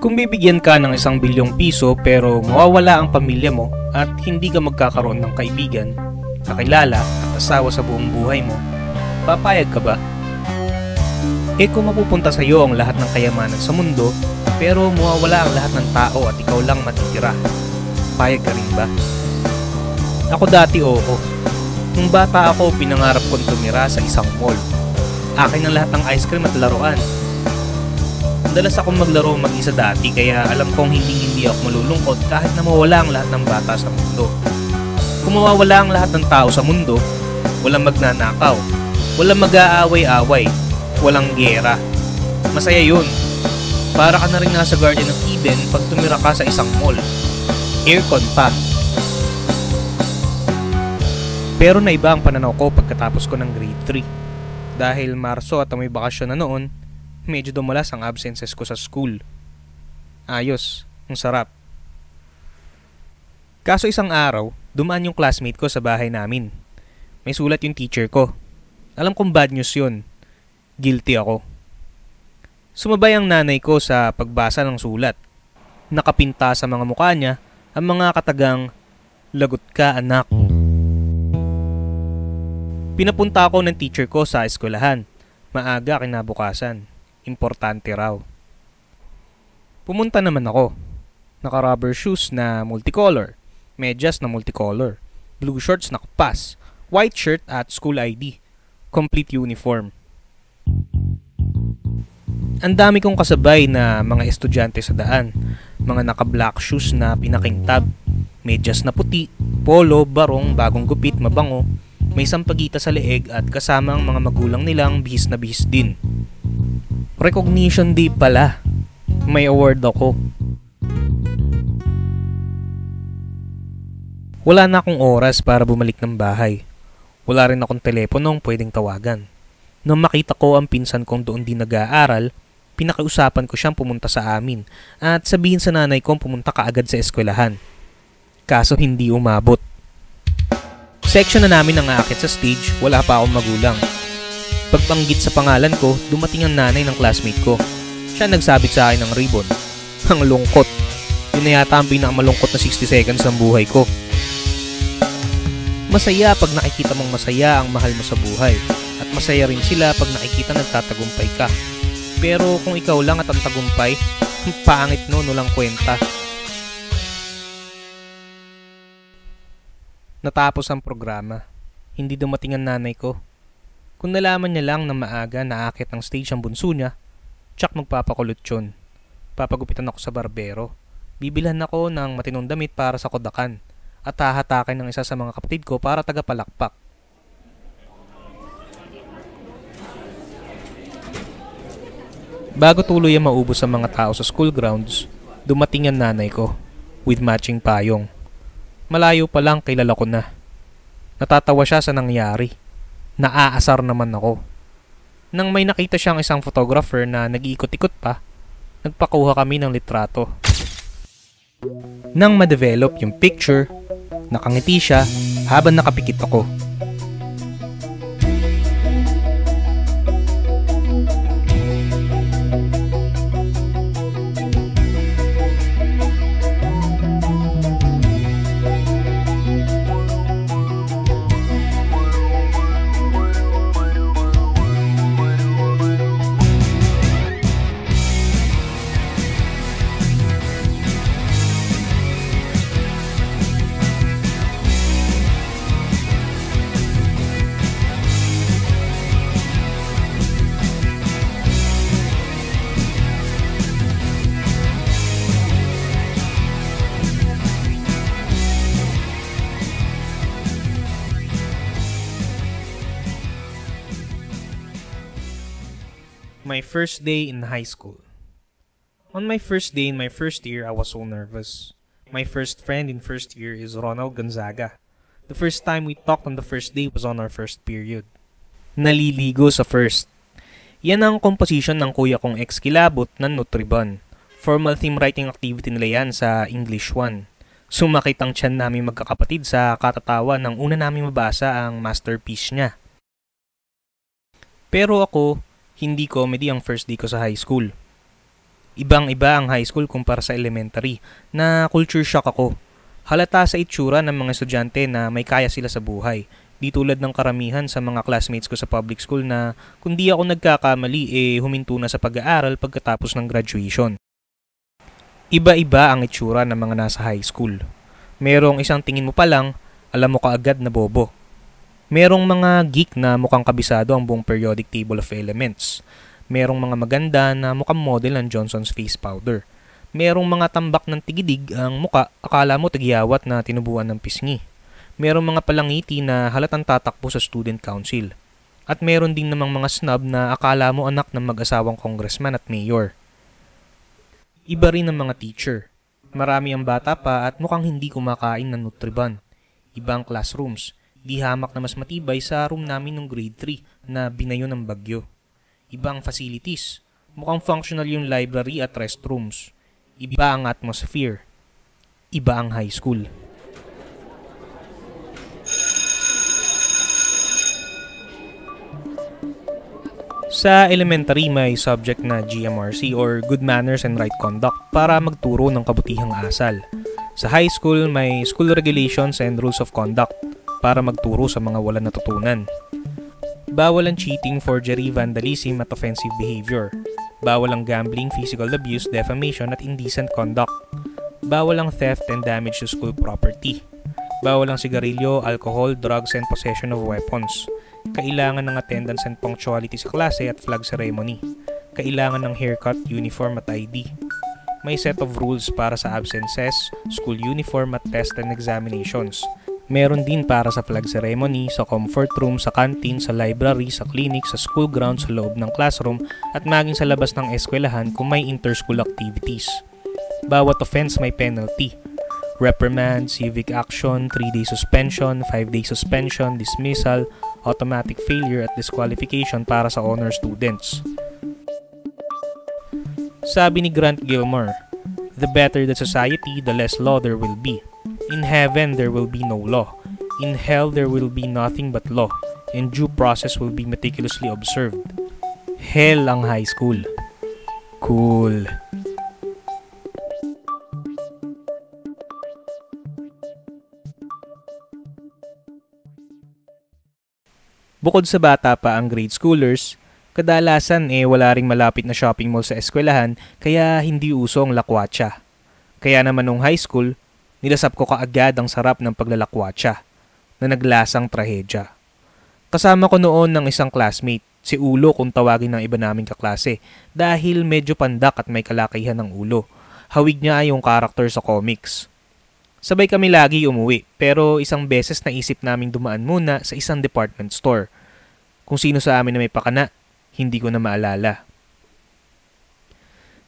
Kung bibigyan ka ng 1 bilyong piso pero mawawala ang pamilya mo at hindi ka magkakaroon ng kaibigan, kakilala at asawa sa buong buhay mo, papayag ka ba? Kung mapupunta sa iyo ang lahat ng kayamanan sa mundo pero mawawala ang lahat ng tao at ikaw lang matitira, payag ka rin ba? Ako dati oo. Nung bata ako, pinangarap kong tumira sa isang mall. Akin ang lahat ng ice cream at laruan. Madalas akong maglaro mag-isa dati kaya alam kong hindi ako malulungkot kahit na mawala ang lahat ng bata sa mundo. Kung mawawala ang lahat ng tao sa mundo, walang magnanakaw, walang mag-aaway-away, walang gera. Masaya yun. Para ka na rin nasa Garden of Eden pag tumira ka sa isang mall. Aircon pa. Pero naiba ang pananaw ko pagkatapos ko ng grade 3. Dahil Marso at may bakasyon na noon, medyo dumalas ang absences ko sa school. Ayos, ang sarap. Kaso isang araw, dumaan yung classmate ko sa bahay namin. May sulat yung teacher ko. Alam kong bad news yun. Guilty ako. Sumabay ang nanay ko sa pagbasa ng sulat. Nakapinta sa mga mukha niya ang mga katagang, "Lagot ka anak." Pinapunta ako ng teacher ko sa eskwelahan. Maaga kinabukasan. Importante raw. Pumunta naman ako. Naka-rubber shoes na multicolor, medyas na multicolor, blue shorts na kapas, white shirt at school ID. Complete uniform. Ang dami kong kasabay na mga estudyante sa daan. Mga naka-black shoes na pinakintab, medyas na puti, polo, barong, bagong gupit, mabango, may sampagita sa leeg at kasamang mga magulang nilang bihis na bihis din. Recognition day pala. May award ako. Wala na akong oras para bumalik ng bahay. Wala rin akong teleponong pwedeng tawagan. Nung makita ko ang pinsan kong doon din nag-aaral, pinakiusapan ko siyang pumunta sa amin at sabihin sa nanay kong pumunta kaagad sa eskwelahan. Kaso hindi umabot. Section na namin ang aakit sa stage, wala pa akong magulang. Pagbanggit sa pangalan ko, dumating ang nanay ng classmate ko. Siya nagsabit sa akin ng ribbon. Ang lungkot. Yun na yata ang pinakamalungkot na 60 seconds ng buhay ko. Masaya pag nakikita mong masaya ang mahal mo sa buhay. At masaya rin sila pag nakikita nagtatagumpay ka. Pero kung ikaw lang at ang tagumpay, pangit no, walang kwenta. Natapos ang programa. Hindi dumating ang nanay ko. Kung nalaman niya lang na maaga naakit ng stage ang bunso niya, tsak magpapakulot yun. Papagupitan ako sa barbero. Bibilhan ako ng matinong damit para sa kodakan at hahatakin ng isa sa mga kapatid ko para tagapalakpak. Bago tuloy ang maubos ang mga tao sa school grounds, dumating ang nanay ko with matching payong. Malayo pa lang kilala ko na. Natatawa siya sa nangyari. Naaasar naman ako. Nang may nakita siyang isang photographer na nag-iikot-ikot pa, nagpakuha kami ng litrato. Nang ma-develop yung picture, nakangiti siya habang nakapikit ako. My first day in high school. On my first day in my first year, I was so nervous. My first friend in first year is Ronald Gonzaga. The first time we talked on the first day was on our first period. Naliligo sa first. Yan ang composition ng kuya kong ex-kilabot ng Nutribon. Formal theme writing activity nila yan sa English 1. Sumakit ang tiyan namin magkakapatid sa katatawa nang una namin mabasa ang masterpiece niya. Pero ako, hindi comedy ang first day ko sa high school. Ibang-iba ang high school kumpara sa elementary, na culture shock ako. Halata sa itsura ng mga estudyante na may kaya sila sa buhay. Di tulad ng karamihan sa mga classmates ko sa public school na kung di ako nagkakamali huminto na sa pag-aaral pagkatapos ng graduation. Iba-iba ang itsura ng mga nasa high school. Merong isang tingin mo pa lang, alam mo kaagad na bobo. Merong mga geek na mukhang kabisado ang buong periodic table of elements. Merong mga maganda na mukhang model ng Johnson's face powder. Merong mga tambak ng tigidig ang muka, akala mo tagyawat na tinubuan ng pisngi. Merong mga palangiti na halatang tatakbo sa student council. At meron din namang mga snob na akala mo anak ng mag-asawang congressman at mayor. Iba rin ang mga teacher. Marami ang bata pa at mukhang hindi kumakain ng Nutriban. Ibang classrooms, di hamak na mas matibay sa room namin ng grade 3 na binayo ng bagyo. Ibang facilities, mukhang functional yung library at restrooms. Iba ang atmosphere. Iba ang high school. Sa elementary may subject na GMRC or Good Manners and Right Conduct para magturo ng kabutihang asal. Sa high school may School Regulations and Rules of Conduct para magturo sa mga walang natutunan. Bawal ang cheating, forgery, vandalism at offensive behavior. Bawal ang gambling, physical abuse, defamation at indecent conduct. Bawal ang theft and damage to school property. Bawal ang sigarilyo, alcohol, drugs and possession of weapons. Kailangan ng attendance and punctuality sa klase at flag ceremony. Kailangan ng haircut, uniform at ID. May set of rules para sa absences, school uniform at test and examinations. Meron din para sa flag ceremony, sa comfort room, sa canteen, sa library, sa clinic, sa school ground, sa loob ng classroom at maging sa labas ng eskwelahan kung may inter-school activities. Bawat offense may penalty. Reprimand, civic action, 3-day suspension, 5-day suspension, dismissal, automatic failure at disqualification para sa honor students. Sabi ni Grant Gilmore, "The better the society, the less law there will be. In heaven there will be no law. In hell there will be nothing but law, and due process will be meticulously observed." Hell ang high school. Cool. Bukod sa bata pa ang grade schoolers, kadalasan wala ring malapit na shopping mall sa eskwelahan kaya hindi uso ang lakwatsa. Kaya naman nung high school, nilasap ko kaagad ang sarap ng paglalakwatsa na naglasang trahedya. Kasama ko noon ng isang classmate, si Ulo kung tawagin ng iba naming kaklase dahil medyo pandak at may kalakihan ng ulo. Hawig niya ay yung karakter sa comics. Sabay kami lagi umuwi pero isang beses naisip naming dumaan muna sa isang department store. Kung sino sa amin na may pakana, hindi ko na maalala.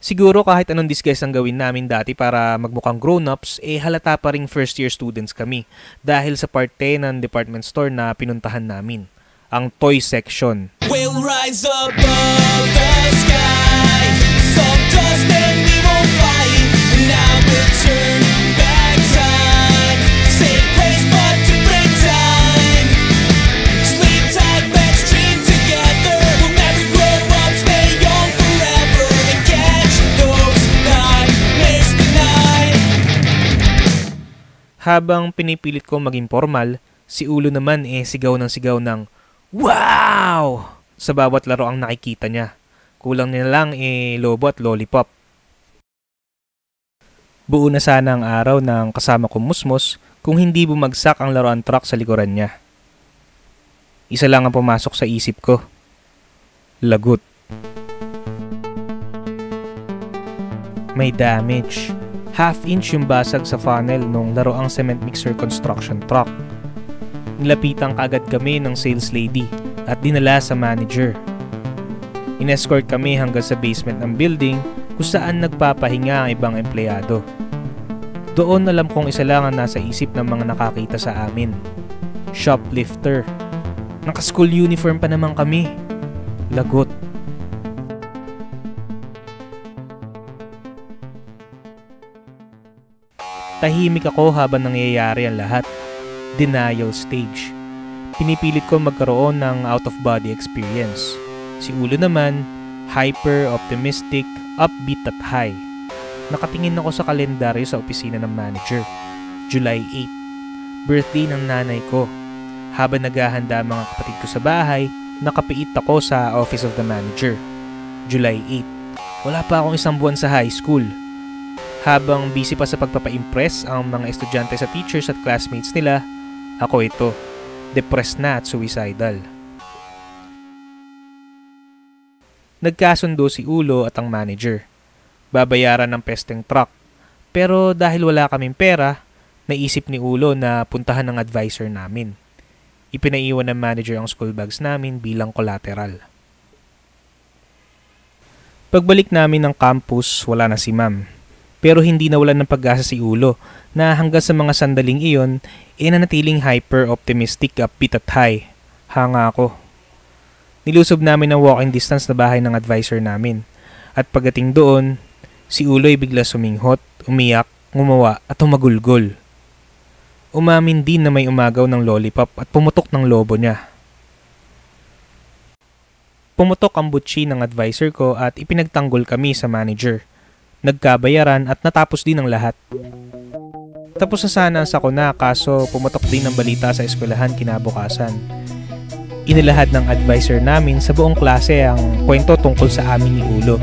Siguro kahit anong disguise ang gawin namin dati para magmukhang grown-ups, halata pa ring first year students kami dahil sa parte ng department store na pinuntahan namin, ang toy section. We'll rise above the sky, some dust and we won't fight, now we'll turn back time, same place but different time, sleep tight, let's dream together, we'll never grow up, stay young forever, and catch those nightmares tonight. Habang pinipilit ko maging formal, si Ulo naman sigaw ng "Wow!" sa bawat laro ang nakikita niya. Kulang nila lang lobo at lollipop. Buo na sana ang araw ng kasama kong musmos kung hindi bumagsak ang laruan truck sa likuran niya. Isa lang ang pumasok sa isip ko. Lagot. May damage. Half-inch yung basag sa funnel nung laruang cement mixer construction truck. Nilapitan kaagad kami ng sales lady at dinala sa manager. In-escort kami hanggang sa basement ng building kung saan nagpapahinga ang ibang empleyado. Doon alam kong isa lang ang nasa isip ng mga nakakita sa amin. Shoplifter. Naka-school uniform pa naman kami. Lagot. Tahimik ako habang nangyayari ang lahat. Denial stage. Pinipilit ko magkaroon ng out-of-body experience. Si Ulo naman, Hyper, optimistic, upbeat at high. Nakatingin ako sa kalendaryo sa opisina ng manager. July 8, birthday ng nanay ko. Habang naghahanda ang mga kapatid ko sa bahay, nakapiit ako sa office of the manager. July 8, wala pa akong isang buwan sa high school. Habang busy pa sa pagpapa-impress ang mga estudyante sa teachers at classmates nila, ako ito, depressed na at suicidal. Nagkasundo si Ulo at ang manager. Babayaran ng pesteng truck. Pero dahil wala kaming pera, naisip ni Ulo na puntahan ng advisor namin. Ipinaiwan ng manager ang school bags namin bilang collateral. Pagbalik namin ng campus, wala na si ma'am. Pero hindi nawalan ng pag-asa si Ulo na hanggang sa mga sandaling iyon, nanatiling hyper-optimistic, upbeat at high. Hanga ako. Nilusob namin ang walking distance na bahay ng advisor namin. At pagdating doon, si Ulo ay bigla suminghot, umiyak, ngumawa at humagulgol. Umamin din na may umagaw ng lollipop at pumutok ng lobo niya. Pumutok ang butsi ng advisor ko at ipinagtanggol kami sa manager. Nagkabayaran at natapos din ang lahat. Tapos na sana ang sakuna kaso pumutok din ang balita sa eskwelahan kinabukasan. Inilahad ng advisor namin sa buong klase ang kwento tungkol sa amin ni Ulo.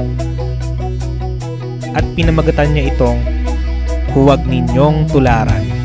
At pinamagatan niya itong, "Huwag ninyong tularan."